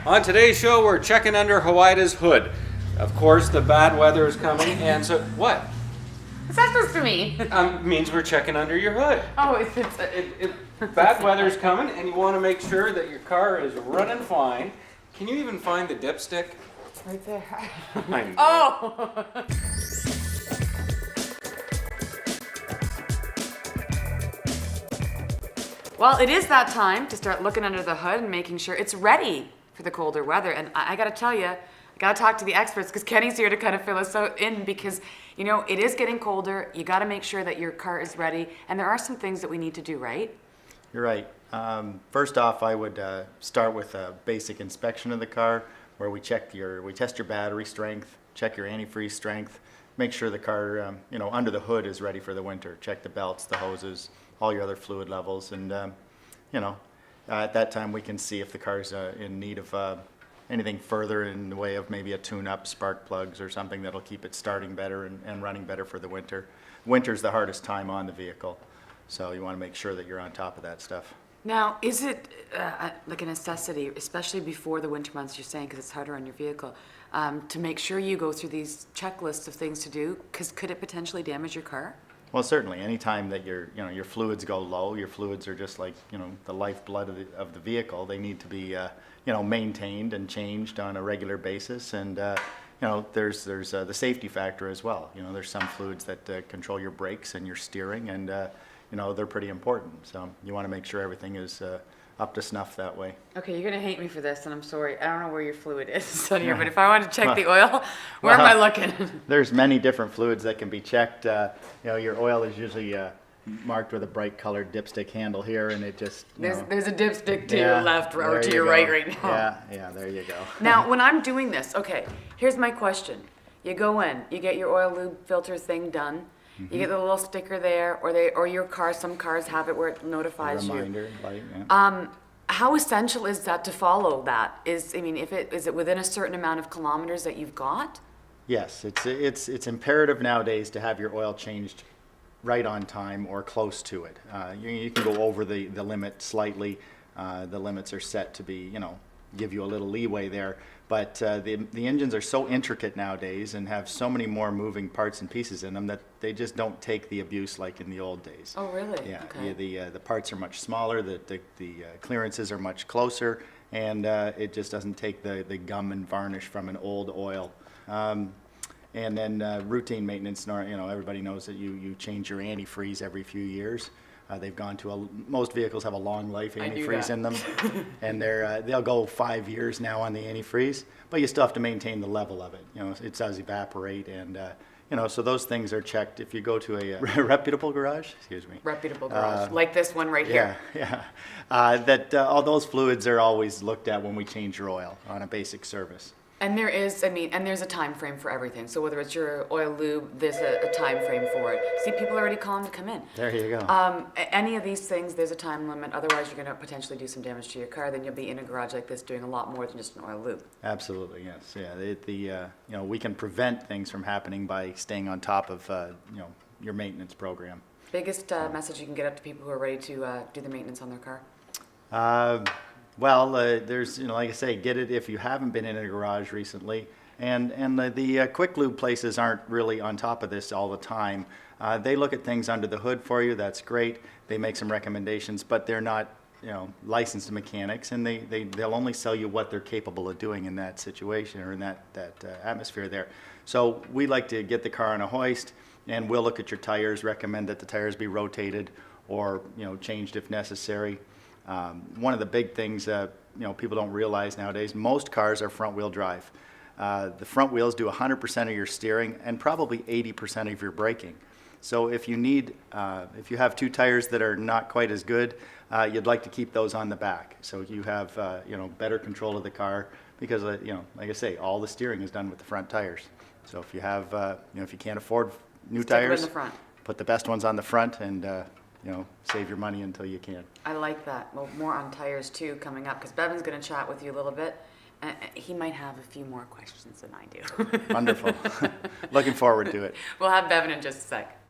On today's show, we're checking under Hawaii's hood. Of course, the bad weather is coming, and so what? What's that supposed to mean? Means we're checking under your hood. Oh, it's Bad weather's coming, and you want to make sure that your car is running fine. Can you even find the dipstick? right there. I know. Oh! Well, it is that time to start looking under the hood and making sure it's ready for the colder weather. And I gotta tell you, I gotta talk to the experts because Kenny's here to kind of fill us in because, you know, it is getting colder. You gotta make sure that your car is ready. And there are some things that we need to do, right? You're right. First off, I would start with a basic inspection of the car where we test your battery strength, check your antifreeze strength, make sure the car, under the hood is ready for the winter. Check the belts, the hoses, all your other fluid levels, and at that time we can see if the car's in need of anything further in the way of maybe a tune-up, spark plugs, or something that'll keep it starting better and running better for the winter. Winter's the hardest time on the vehicle, so you want to make sure that you're on top of that stuff. Now, is it like a necessity, especially before the winter months, you're saying, because it's harder on your vehicle, to make sure you go through these checklists of things to do? Because could it potentially damage your car? Well, certainly. Anytime that your fluids go low, your fluids are just like the lifeblood of the vehicle. They need to be maintained and changed on a regular basis. And there's the safety factor as well. There's some fluids that control your brakes and your steering, and they're pretty important. So you want to make sure everything is up to snuff that way. Okay, you're gonna hate me for this, and I'm sorry. I don't know where your fluid is on here, but if I want to check the oil, where am I looking? There's many different fluids that can be checked. Your oil is usually marked with a bright colored dipstick handle here, and it just There's a dipstick to your left or to your right now. Yeah, there you go. Now, when I'm doing this, okay, here's my question. You go in, you get your oil lube filter thing done. You get the little sticker there, or your car. Some cars have it where it notifies you. Reminder, light, yeah. How essential is that to follow that? Is it within a certain amount of kilometers that you've got? Yes, it's imperative nowadays to have your oil changed right on time or close to it. You can go over the limit slightly. The limits are set to be, give you a little leeway there. But the engines are so intricate nowadays and have so many more moving parts and pieces in them that they just don't take the abuse like in the old days. Oh, really? Yeah. Okay. The parts are much smaller. The clearances are much closer, and it just doesn't take the gum and varnish from an old oil. And then routine maintenance. Everybody knows that you change your antifreeze every few years. They've gone to most vehicles have a long life antifreeze in them, and they'll go 5 years now on the antifreeze, but you still have to maintain the level of it. It does evaporate, and so those things are checked. If you go to a reputable garage, Reputable garage, like this one right here. Yeah. All those fluids are always looked at when we change your oil on a basic service. And there's a time frame for everything. So whether it's your oil lube, there's a time frame for it. See, people are already calling to come in. There you go. Any of these things, there's a time limit. Otherwise, you're going to potentially do some damage to your car. Then you'll be in a garage like this doing a lot more than just an oil lube. Absolutely, yes. Yeah, we can prevent things from happening by staying on top of your maintenance program. Biggest message you can get up to people who are ready to do the maintenance on their car? There's, like I say, get it if you haven't been in a garage recently. And the quick lube places aren't really on top of this all the time. They look at things under the hood for you. That's great. They make some recommendations, but they're not, licensed mechanics, and they'll only sell you what they're capable of doing in that situation or in that atmosphere there. So we like to get the car on a hoist, and we'll look at your tires, recommend that the tires be rotated or changed if necessary. One of the big things people don't realize nowadays, most cars are front-wheel drive. The front wheels do 100% of your steering and probably 80% of your braking. So if you have two tires that are not quite as good, you'd like to keep those on the back. So you have better control of the car because like I say, all the steering is done with the front tires. So if you have if you can't afford new tires, in the front. Put the best ones on the front and save your money until you can. I like that. Well, more on tires too coming up because Bevan's going to chat with you a little bit. He might have a few more questions than I do. Wonderful. Looking forward to it. We'll have Bevan in just a sec.